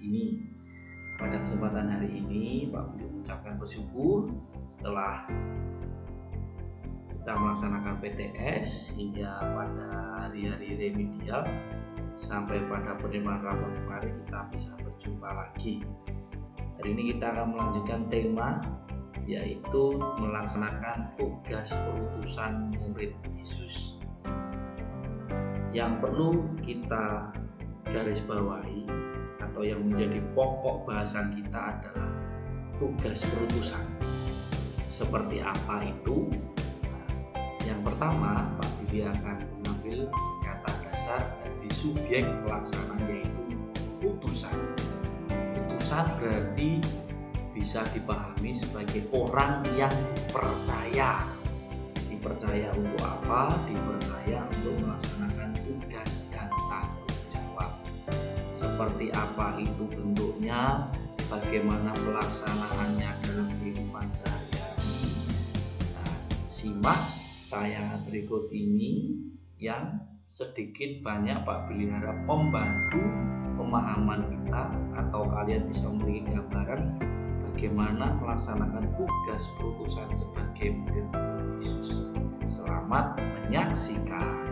ini. Pada kesempatan hari ini Pak Budi mengucapkan bersyukur setelah kita melaksanakan PTS hingga pada hari-hari remedial sampai pada penerimaan rapor kemarin kita bisa berjumpa lagi. Hari ini kita akan melanjutkan tema, yaitu melaksanakan tugas perutusan murid Yesus. Yang perlu kita garis bawahi atau yang menjadi pokok bahasan kita adalah tugas perutusan. Seperti apa itu? Yang pertama, Pak Budi akan mengambil kata dasar dari subjek pelaksana, yaitu utusan. Utusan berarti bisa dipahami sebagai orang yang percaya. Dipercaya untuk apa? Dipercaya untuk melaksanakan tugas dan tanggung jawab. Seperti apa itu bentuknya, bagaimana pelaksanaannya dalam kehidupan sehari-hari. Nah, simak tayangan berikut ini yang sedikit banyak Pak Billy harap membantu pemahaman kita atau kalian bisa memiliki gambaran bagaimana melaksanakan tugas perutusan sebagai murid Yesus. Selamat menyaksikan.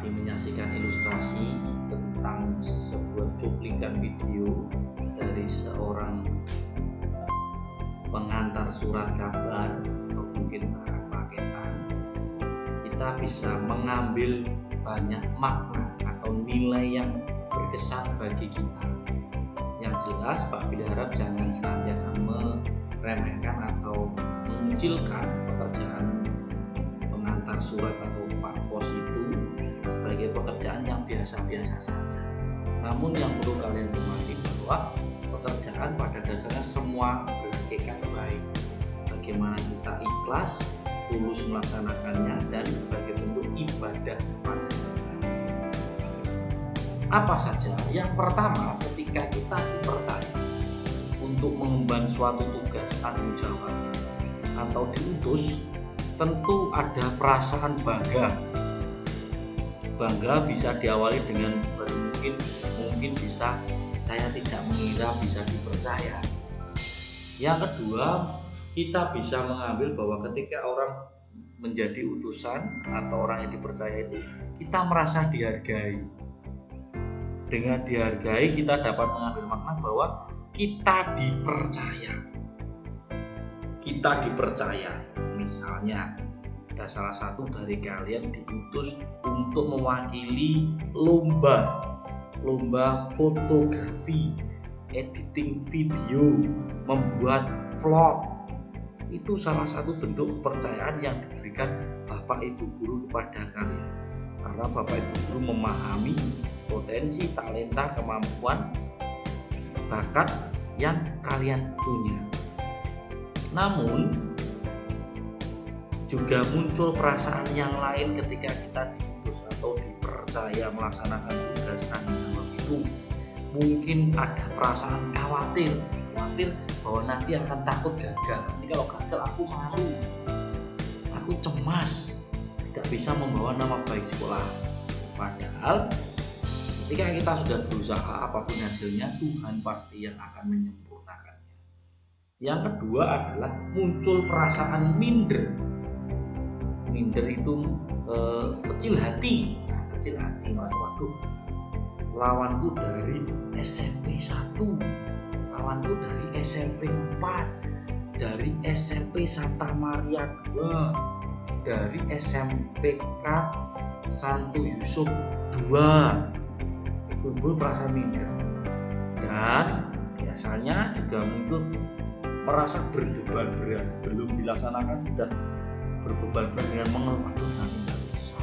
Menyaksikan ilustrasi tentang sebuah cuplikan video dari seorang pengantar surat kabar atau mungkin barang paketan. Kita bisa mengambil banyak makna atau nilai yang berkesan bagi kita. Yang jelas Pak Billy harap jangan senantiasa meremehkan atau mengucilkan pekerjaan pengantar surat atau Pak Pos itu sebagai pekerjaan yang biasa-biasa saja. Namun yang perlu kalian cermati bahwa pekerjaan pada dasarnya semua berhakikat baik. Bagaimana kita ikhlas, tulus melaksanakannya dan sebagai bentuk ibadah kepada Tuhan. Apa saja? Yang pertama, ketika kita dipercaya untuk mengemban suatu tugas tanggung jawab atau diutus, tentu ada perasaan bangga. Bangga bisa diawali dengan mungkin bisa saya tidak mengira bisa dipercaya. Yang kedua, kita bisa mengambil bahwa ketika orang menjadi utusan atau orang yang dipercaya itu, kita merasa dihargai. Dengan dihargai kita dapat mengambil makna bahwa kita dipercaya. Kita dipercaya. Misalnya ada salah satu dari kalian diutus untuk mewakili lomba fotografi, editing video, membuat vlog. Itu salah satu bentuk kepercayaan yang diberikan Bapak Ibu Guru kepada kalian. Karena Bapak Ibu Guru memahami potensi, talenta, kemampuan, bakat yang kalian punya. Namun juga muncul perasaan yang lain ketika kita diutus atau dipercaya melaksanakan tugas tanggung jawab itu. Mungkin ada perasaan khawatir bahwa nanti akan takut gagal. Nanti kalau gagal aku malu, aku cemas, tidak bisa membawa nama baik sekolah. Padahal ketika kita sudah berusaha, apapun hasilnya Tuhan pasti yang akan menyempurnakannya. Yang kedua adalah muncul perasaan minder. Minder itu kecil hati. Kecil hati, waduh, lawanku dari SMP 1, lawanku dari SMP 4, dari SMP Santa Maria 2, dari SMPK Santo Yusuf 2. timbul perasaan minder, dan biasanya juga muncul merasa berbeban berat, belum dilaksanakan sudah berbeban berat dengan mengeluh, aduh nanti nggak bisa.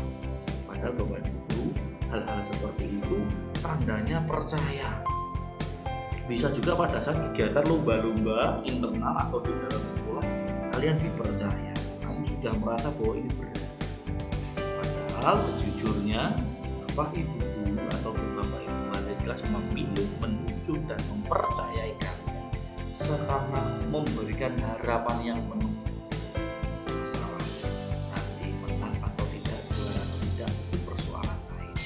Padahal Bapak Ibu, hal-hal seperti itu tandanya percaya. Bisa juga pada saat kegiatan lomba-lomba internal atau di dalam sekolah kalian dipercaya, kamu sudah merasa bahwa ini berat. Padahal sejujurnya Bapak Ibu guru atau Bapak Ibu wali kelas memilih, menunjuk dan mempercayai kalian karena memberikan harapan yang penuh. Masalah nanti menang atau tidak, juara atau tidak, itu persoalan lain.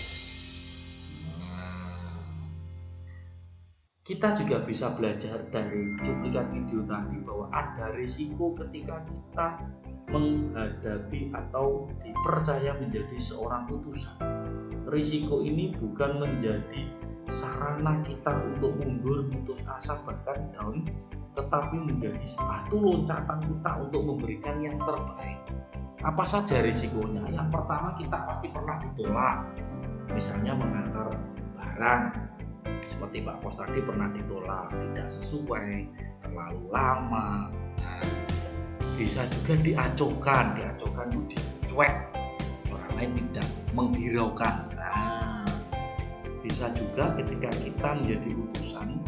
Kita juga bisa belajar dari cuplikan video tadi bahwa ada risiko ketika kita menghadapi atau dipercaya menjadi seorang utusan. Risiko ini bukan menjadi sarana kita untuk mundur, putus asa, bahkan down, tetapi menjadi batu loncatan kita untuk memberikan yang terbaik. Apa saja risikonya? Yang pertama, kita pasti pernah ditolak, misalnya mengantar barang seperti Pak Pos tadi pernah ditolak, tidak sesuai, terlalu lama. Bisa juga diacokan itu dicuek, orang lain tidak menghiraukan. Bisa juga ketika kita menjadi utusan,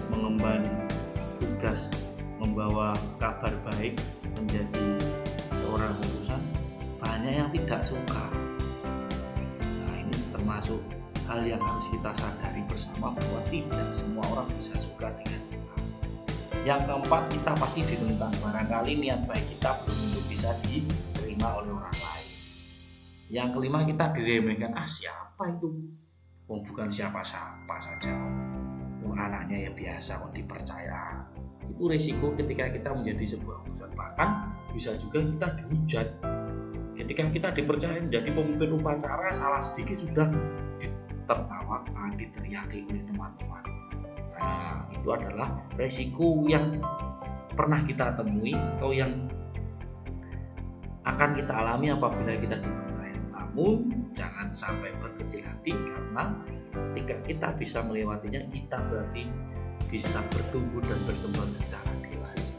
mengemban tugas membawa kabar baik, menjadi seorang utusan, banyak yang tidak suka. Nah, ini termasuk hal yang harus kita sadari bersama bahwa tidak semua orang bisa suka dengan kita. Yang keempat, kita pasti ditentang, barangkali niat baik kita belum tentu bisa diterima oleh orang lain. Yang kelima, kita diremehkan, siapa itu? Bukan siapa-siapa saja, anaknya ya biasa kok dipercaya. Itu resiko ketika kita menjadi sebuah utusan. Bahkan bisa juga kita dihujat ketika kita dipercaya menjadi pemimpin upacara, salah sedikit sudah ditertawakan, diteriaki oleh teman-teman. Nah, itu adalah resiko yang pernah kita temui atau yang akan kita alami apabila kita dipercaya. Namun jangan sampai berkecil hati, karena ketika kita bisa melewatinya, kita berarti bisa bertumbuh dan berkembang secara dewasa.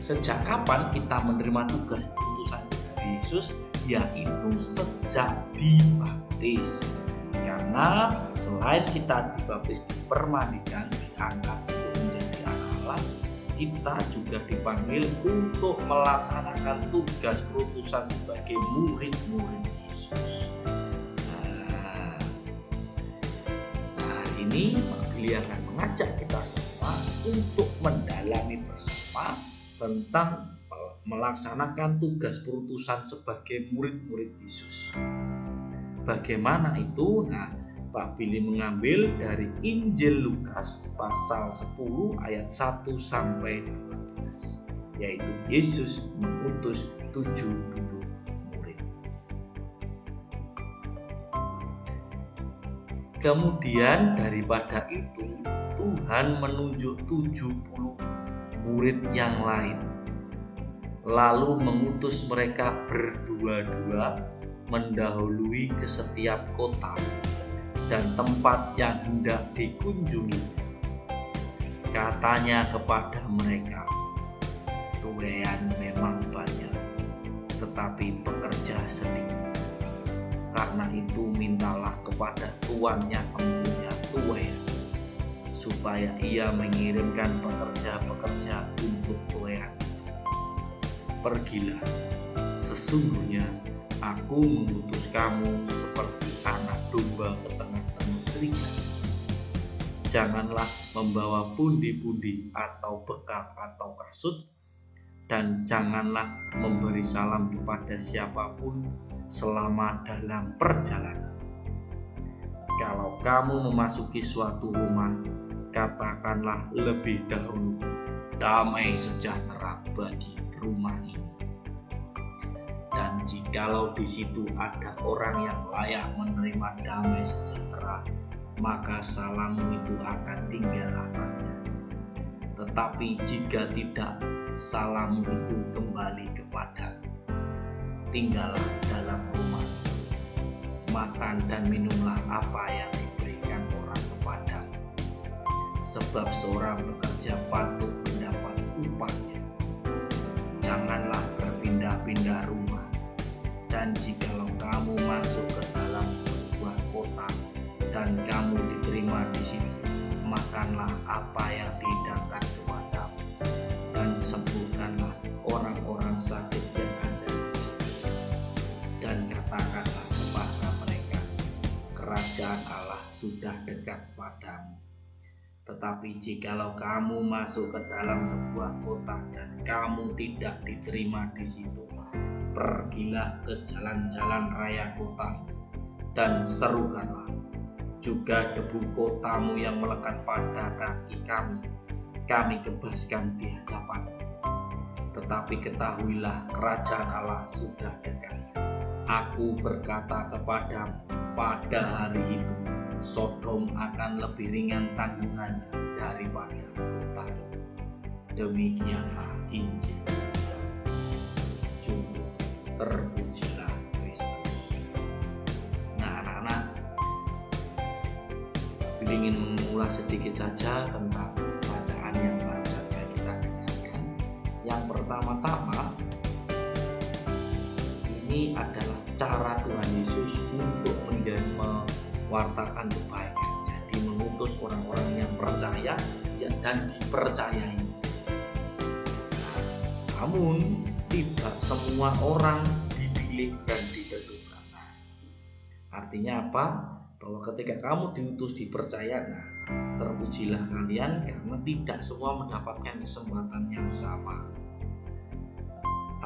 Sejak kapan kita menerima tugas utusan dari Yesus? Yaitu sejak dibaptis. Karena selain kita dibaptis, dipermandikan, diangkat untuk menjadi anak Allah, kita juga dipanggil untuk melaksanakan tugas perutusan sebagai murid-murid Yesus. Nah, ini Billy akan mengajak kita semua untuk mendalami bersama tentang melaksanakan tugas perutusan sebagai murid-murid Yesus. Bagaimana itu? Nah, Pak Billy mengambil dari Injil Lukas pasal 10 ayat 1 sampai 12, yaitu Yesus mengutus 70 murid. Kemudian daripada itu, Tuhan menunjuk 70 murid yang lain, lalu mengutus mereka berdua-dua mendahului ke setiap kota dan tempat yang hendak dikunjungi. Katanya kepada mereka, tuaian memang banyak, tetapi pekerja sedikit. Karena itu mintalah kepada Tuan yang mempunyai tuaian, supaya ia mengirimkan pekerja-pekerja untuk tuaian itu. Pergilah, sesungguhnya Aku mengutus kamu seperti anak domba ke tengah-tengah serigala. Janganlah membawa pundi-pundi atau bekal atau kasut, dan janganlah memberi salam kepada siapapun selama dalam perjalanan. Kalau kamu memasuki suatu rumah, katakanlah lebih dahulu, damai sejahtera bagi rumah ini. Dan jikalau di situ ada orang yang layak menerima damai sejahtera, maka salammu itu akan tinggal atasnya. Tetapi jika tidak, salammu itu kembali kepada tinggallah dalam rumah. makan dan minumlah apa yang diberikan orang kepadamu. Sebab seorang pekerja patut mendapat upahnya. Janganlah berpindah-pindah rumah. Dan jikalau kamu masuk ke dalam sebuah kota dan kamu diterima di situ, makanlah apa yang dihidangkan kepadamu dan sembuhkanlah orang-orang sakit yang ada di situ. Dan katakanlah kepada mereka, kerajaan Allah sudah dekat padamu. Tetapi jikalau kamu masuk ke dalam sebuah kota dan kamu tidak diterima di situ, pergilah ke jalan-jalan raya kota itu dan serukanlah juga debu kotamu yang melekat pada kaki kami kebaskan di hadapan. Tetapi ketahuilah kerajaan Allah sudah dekat. Aku berkata kepadamu, pada hari itu Sodom akan lebih ringan tanggungannya daripada kota itu. Demikianlah Injil. Cukup, terpujilah Kristus. Nah, anak-anak, ingin mengulas sedikit saja tentang bacaan yang baru saja kita dengarkan. Yang pertama-tama, ini adalah cara Tuhan Yesus untuk mewartakan kebaikan. Jadi mengutus orang-orang yang percaya dan dipercayai. Namun tidak semua orang dipilih dan ditentukan. Artinya apa? Bahwa ketika kamu diutus dipercaya, terpujilah kalian karena tidak semua mendapatkan kesempatan yang sama.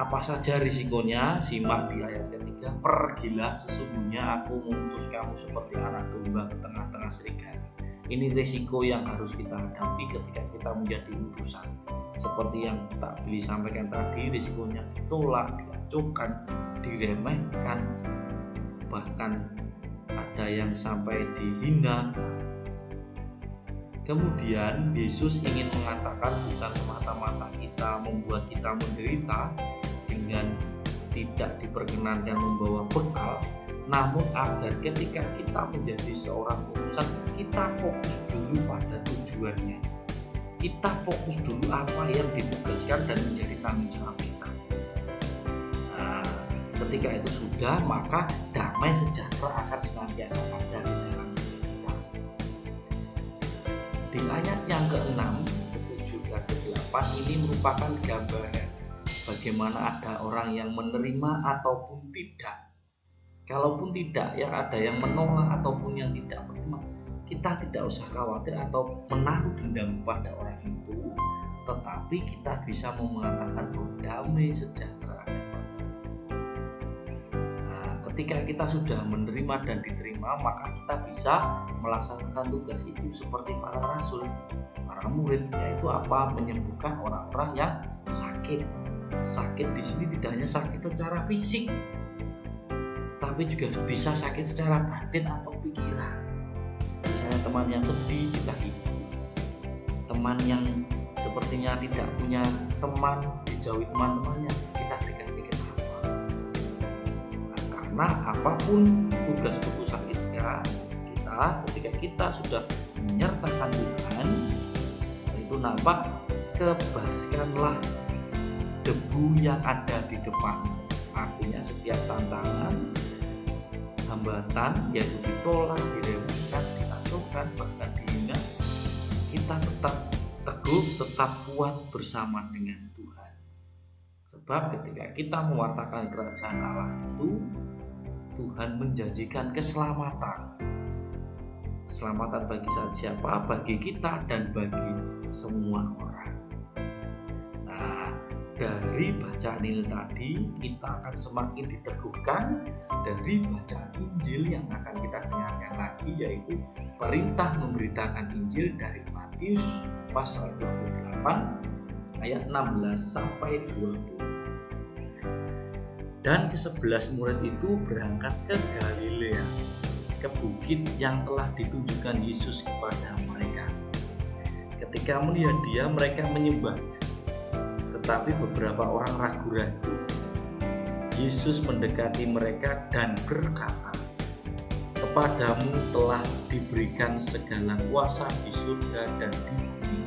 Apa saja risikonya? Simak di ayat ketiga. Pergilah, sesungguhnya aku mengutus kamu seperti anak domba ke tengah-tengah serigala. Ini risiko yang harus kita hadapi ketika kita menjadi utusan. Seperti yang tak Billy sampaikan tadi, risikonya ditolak, diacuhkan, diremehkan, bahkan ada yang sampai dihina. Kemudian Yesus ingin mengatakan bukan semata-mata kita membuat kita menderita dengan tidak diperkenankan membawa bekal, namun agar ketika kita menjadi seorang utusan, kita fokus dulu pada tujuannya. Kita fokus dulu apa yang ditugaskan dan menjadi tanggung jawab kita. Ketika itu sudah, maka damai sejahtera akan senantiasa ada di dalam kita. Di ayat yang ke-6, ke-7, dan ke-8 ini merupakan gambaran bagaimana ada orang yang menerima ataupun tidak. Kalaupun tidak, ya ada yang menolak ataupun yang tidak menerima, kita tidak usah khawatir atau menaruh dendam kepada orang itu, tetapi kita bisa mengatakan bahwa damai sejahtera. Ketika kita sudah menerima dan diterima, maka kita bisa melaksanakan tugas itu seperti para rasul, para murid, yaitu apa? Menyembuhkan orang-orang yang sakit. Sakit di sini tidak hanya sakit secara fisik, tapi juga bisa sakit secara batin atau pikiran. Misalnya teman yang sedih, kita hibur. Teman yang sepertinya tidak punya teman, dijauhi teman-temannya, kita berikan apa. Karena apapun tugas utusan kita, ketika kita sudah menyertakan Tuhan, itu nampak, kebaskanlah debu yang ada di depan. Artinya setiap tantangan, hambatan, yaitu ditolak, diremehkan, diacuhkan, bahkan dihina, kita tetap teguh, tetap kuat bersama dengan Tuhan. Sebab ketika kita mewartakan kerajaan Allah itu, Tuhan menjanjikan keselamatan. Keselamatan bagi siapa? Bagi kita dan bagi semua orang. Nah, dari bacaan ini tadi kita akan semakin diteguhkan dari bacaan Injil yang akan kita dengarkan lagi, yaitu perintah memberitakan Injil dari Matius pasal 28 ayat 16 sampai 20. Dan ke-11 murid itu berangkat ke Galilea, ke bukit yang telah ditunjukkan Yesus kepada mereka. Ketika melihat Dia, mereka menyembahnya. Tetapi beberapa orang ragu-ragu. Yesus mendekati mereka dan berkata, kepadamu telah diberikan segala kuasa di surga dan di bumi.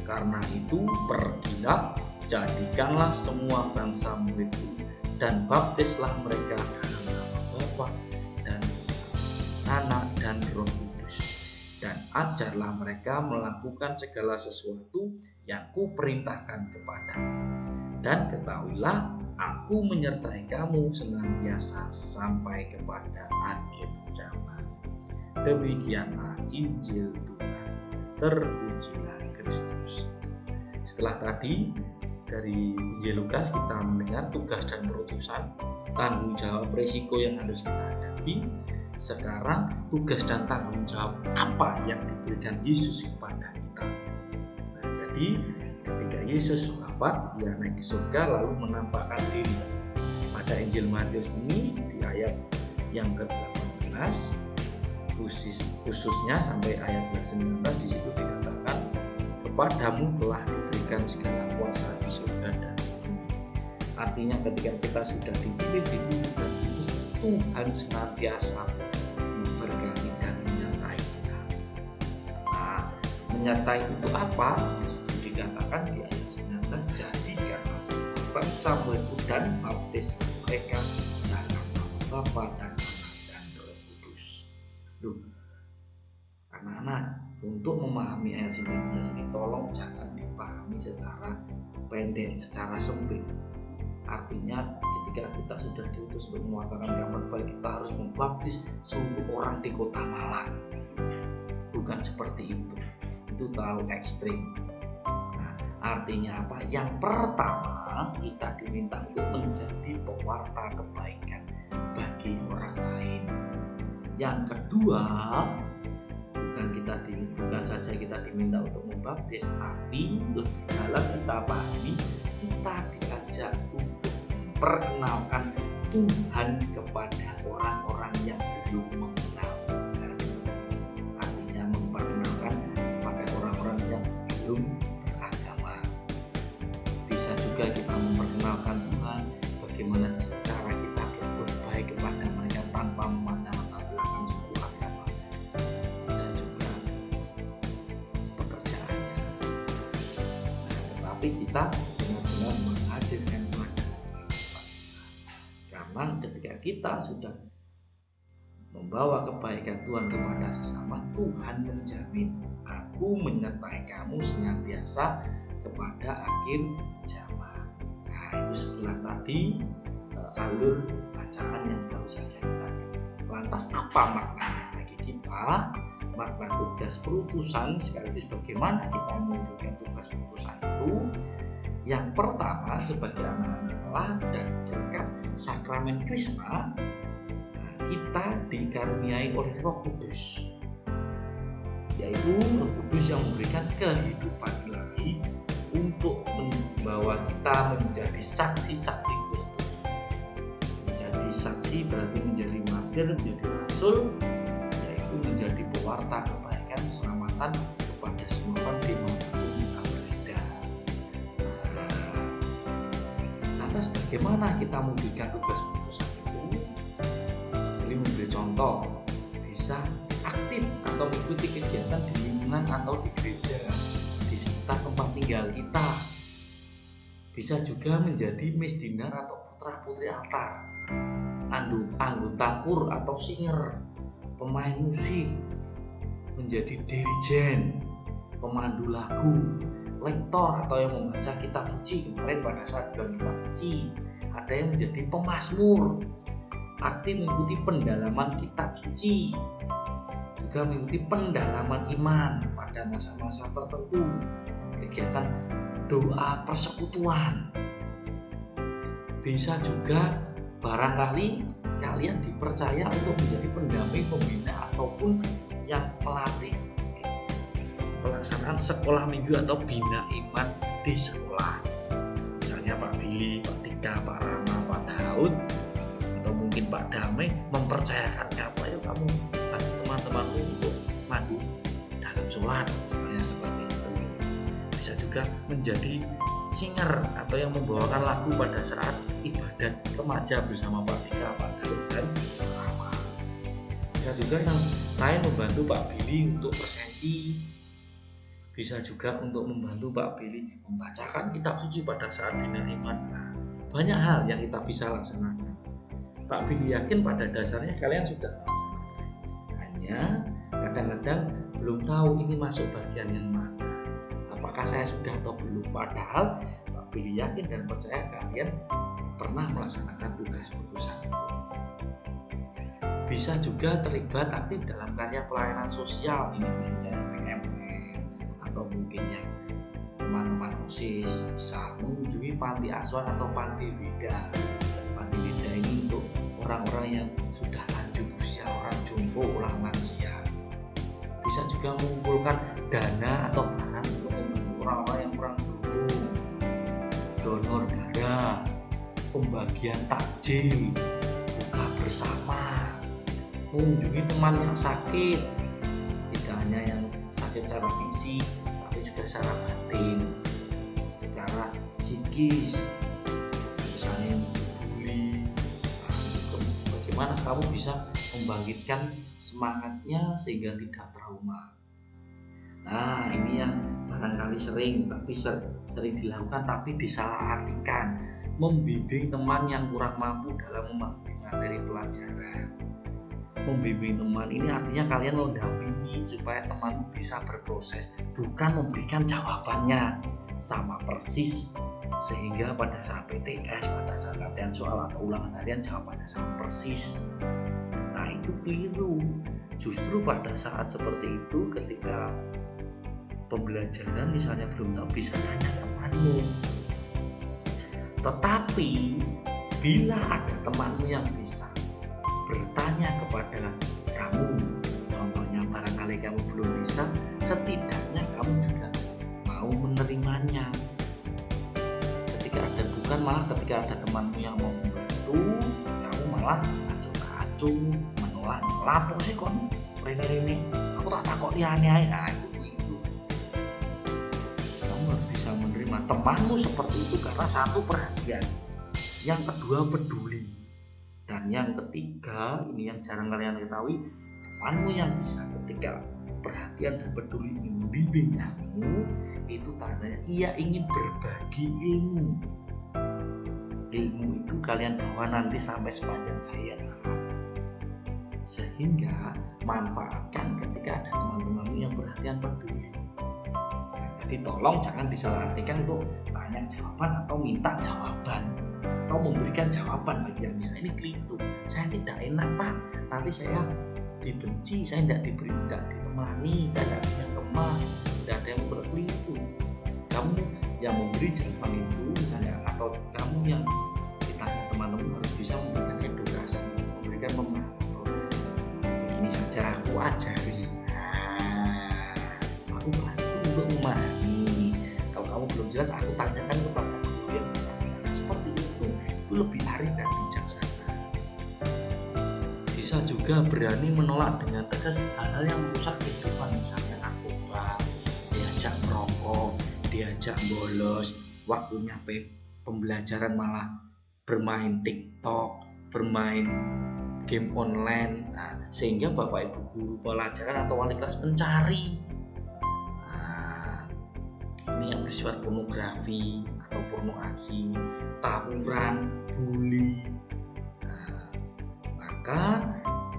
Karena itu pergilah, jadikanlah semua bangsa muridku, dan baptislah mereka dalam nama Bapa dan Anak dan Roh Kudus, dan ajarlah mereka melakukan segala sesuatu yang kuperintahkan kepadamu. Dan ketahuilah, aku menyertai kamu senantiasa sampai kepada akhir zaman. Demikianlah Injil Tuhan. Terpujilah Kristus. Setelah tadi dari Injil Lukas kita mendengar tugas dan perutusan, tanggung jawab risiko yang harus kita hadapi. Sekarang tugas dan tanggung jawab apa yang diberikan Yesus kepada kita. Nah, jadi ketika Yesus wafat, dia naik ke surga lalu menampakkan diri. Pada Injil Matius ini di ayat yang ke-18 khususnya sampai ayat 19 di situ dikatakan, kepadamu telah diberikan segala kuasa di surga dan di bumi. Artinya ketika kita sudah dipilih di bumi dan Tuhan senantiasa memberkati dan menyertai kita. Nah, menyertai itu apa? Di dikatakan di ayat 19, jadikanlah bangsa muridku dan baptis mereka dalam nama Bapa dan Anak dan Roh Kudus. Anak-anak, untuk memahami ayat 19 ini tolong jangan dipahami secara pendek, secara sempit. Artinya ketika kita sudah diutus untuk mewartakan kabar baik, kita harus membaptis seluruh orang di kota Malang. Bukan seperti itu. Itu terlalu ekstrim. Nah, artinya apa? Yang pertama, kita diminta untuk menjadi pewarta kebaikan bagi orang lain. Yang kedua, bukan saja kita diminta untuk membaptis, tapi lebih dalam kita pahami, kita diajak untuk memperkenalkan Tuhan kepada orang-orang yang belum mengenal Tuhan. Artinya memperkenalkan kepada orang-orang yang belum beragama. Bisa juga kita memperkenalkan Tuhan bagaimana cara kita berbuat baik kepada mereka tanpa memandang latar belakang suku agama dan juga pekerjaannya. Nah, tetapi kita benar-benar menghadirkan Tuhan dalam kehidupan kita. Karena ketika kita sudah membawa kebaikan Tuhan kepada sesama, Tuhan menjamin, aku menyertai kamu senantiasa kepada akhir zaman. Nah, itu 11 tadi alur bacaan yang baru saja kita. Lantas apa maknanya bagi kita? Makna tugas perutusan sekaligus bagaimana kita mewujudkan tugas perutusan itu. Yang pertama, sebagai anak-anak Allah dan berkat sakramen Krisma, kita dikaruniai oleh Roh Kudus, yaitu Roh Kudus yang memberikan kehidupan ilahi untuk membawa kita menjadi saksi-saksi Kristus. Menjadi saksi berarti menjadi martir, menjadi rasul, yaitu menjadi pewarta kebaikan keselamatan kepada semua orang dimanapun kita berada. Lantas bagaimana kita mewujudkan tugas perutusan itu? Jadi memberi contoh, bisa aktif atau mengikuti kegiatan di lingkungan atau di gereja di sekitar tempat tinggal kita. Bisa juga menjadi misdinar atau putra putri altar, anggota kur atau singer, pemain musik, menjadi dirijen, pemandu lagu, lektor atau yang membaca kitab suci. Kemarin pada saat bulan kitab suci ada yang menjadi pemazmur, aktif mengikuti pendalaman kitab suci, juga mengikuti pendalaman iman pada masa-masa tertentu, kegiatan doa persekutuan. Bisa juga barangkali kalian dipercaya untuk menjadi pendamping, pembina ataupun yang melatih pelaksanaan sekolah minggu atau bina iman di sekolah. Misalnya Pak Billy, Pak Tika, Pak Rama, Pak Daud, atau mungkin Pak Damai mempercayakan ayo kamu bantu teman-temanmu untuk maju dalam sholat, misalnya seperti itu. Bisa juga menjadi singer atau yang membawakan lagu pada saat ibadat remaja bersama Pak Tika, Pak Daud, dan Pak Rama. Bisa juga yang lain membantu Pak Billy untuk presensi. Bisa juga untuk membantu Pak Billy membacakan kitab suci pada saat dina iman. Banyak hal yang kita bisa laksanakan. Pak Billy yakin pada dasarnya kalian sudah melaksanakan. Hanya kadang-kadang belum tahu ini masuk bagian yang mana. Apakah saya sudah atau belum? Padahal Pak Billy yakin dan percaya kalian pernah melaksanakan tugas putusan itu. Bisa juga terlibat aktif dalam karya pelayanan sosial, ini khususnya PMN atau mungkin yang teman-teman OSIS bisa mengunjungi panti asuhan atau panti Vida. Panti Vida ini untuk orang-orang yang sudah lanjut usia, orang jompo, orang lansia. Bisa juga mengumpulkan dana atau barang untuk membantu orang-orang yang kurang beruntung, donor darah, pembagian takjil, buka bersama, mengunjungi teman yang sakit, tidak hanya yang sakit secara fisik tapi juga secara batin, secara psikis, misalnya yang bully. Bagaimana kamu bisa membangkitkan semangatnya sehingga tidak trauma. Nah, ini yang barangkali sering dilakukan tapi disalahartikan, membimbing teman yang kurang mampu dalam memahami materi pelajaran. Membimbing teman ini artinya kalian mendampingi supaya teman bisa berproses, bukan memberikan jawabannya sama persis sehingga pada saat PTS, pada saat latihan soal atau ulangan harian jawabannya sama persis. Nah, itu keliru. Justru pada saat seperti itu, ketika pembelajaran misalnya belum tahu, bisa tanya temanmu. Tetapi bila ada temanmu yang bisa bertanya kepada kamu, contohnya barangkali kamu belum bisa, setidaknya kamu juga mau menerimanya. Ketika ada temanmu yang mau membantu, kamu malah acuh-acuh, menolak, lapor sih kon rene-rene, aku tak takut liane ae. Nah, itu kamu harus bisa menerima temanmu seperti itu karena satu, perhatian, yang kedua peduli, dan yang ketiga, ini yang jarang kalian ketahui, temanmu yang bisa ketika perhatian dan peduli ini membimbing kamu, itu tandanya ia ingin berbagi ilmu. Ilmu itu kalian bawa nanti sampai sepanjang hayat, sehingga manfaatkan ketika ada teman-temanmu yang perhatian peduli. Nah, jadi tolong jangan disalahartikan untuk tanya jawaban atau minta jawaban atau memberikan jawaban bagi yang bisa. Ini keliru. Saya tidak enak Pak, nanti saya dibenci, saya tidak ditemani, saya tidak punya teman, tidak ada yang berkeliru. Kamu yang memberi jawaban itu misalnya, atau kamu yang ditanya teman-teman harus bisa memberikan edukasi, memberikan memantau. Begini saja aku ajari, aku bantu untuk memahami. Kalau kamu belum jelas, aku tanyakan kepada guru yang bisa. Seperti itu lebih arif dan bijaksana. Bisa juga berani menolak dengan tegas hal-hal yang merusak kehidupan, misalnya narkoba, diajak merokok, diajak bolos, waktunya pembelajaran malah bermain TikTok, bermain game online. Nah, sehingga Bapak Ibu guru pelajaran atau wali kelas mencari ini yang bersifat pornografi atau porno aksi, tawuran, bully. Nah, maka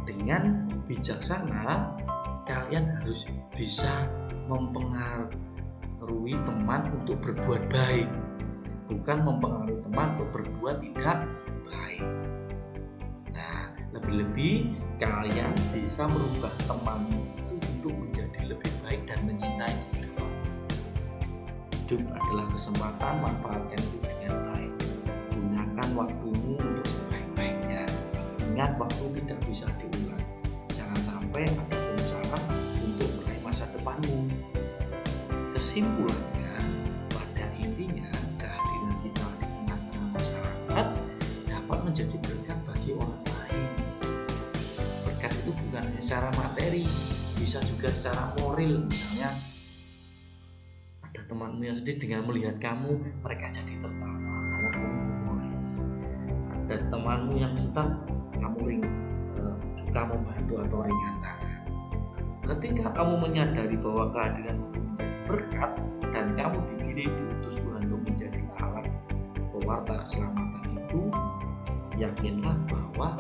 dengan bijaksana kalian harus bisa mempengaruhi teman untuk berbuat baik, bukan mempengaruhi teman untuk berbuat tidak baik. Nah, lebih-lebih kalian bisa merubah temanmu itu untuk menjadi lebih baik dan mencintai hidup. Hidup adalah kesempatan, manfaatkan itu dengan baik. Gunakan waktumu untuk sebaik-baiknya. Ingat, waktu tidak bisa diulang. Jangan sampai ada penyesalan untuk meraih masa depanmu. Kesimpulannya, pada intinya, kehadiran kita di tengah-tengah masyarakat dapat menjadi berkat bagi orang lain. Berkat itu bukan hanya secara materi, bisa juga secara moral. Misalnya, temanmu yang sedih, dengan melihat kamu mereka jadi tertawa karena kamu humoris. Ada temanmu yang suka, kamu kita membantu atau ringan tangan. Ketika kamu menyadari bahwa kehadiran itu menjadi berkat dan kamu dipilih diutus Tuhan untuk menjadi alat pewarta keselamatan itu, yakinlah bahwa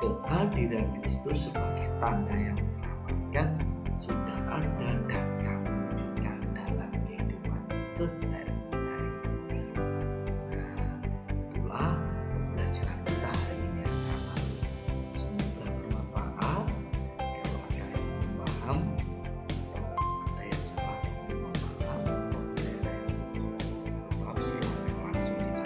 kehadiran Kristus sebagai tanda yang menyelamatkan sudah ada dan kamu wujudkan dalam kehidupan sehari-hari. Itulah pembelajaran kita hari ini, anak-anak. Semoga bermanfaat. Kalau ada yang belum paham atau ada yang salah paham, atau ada yang paham, silahkan langsung kita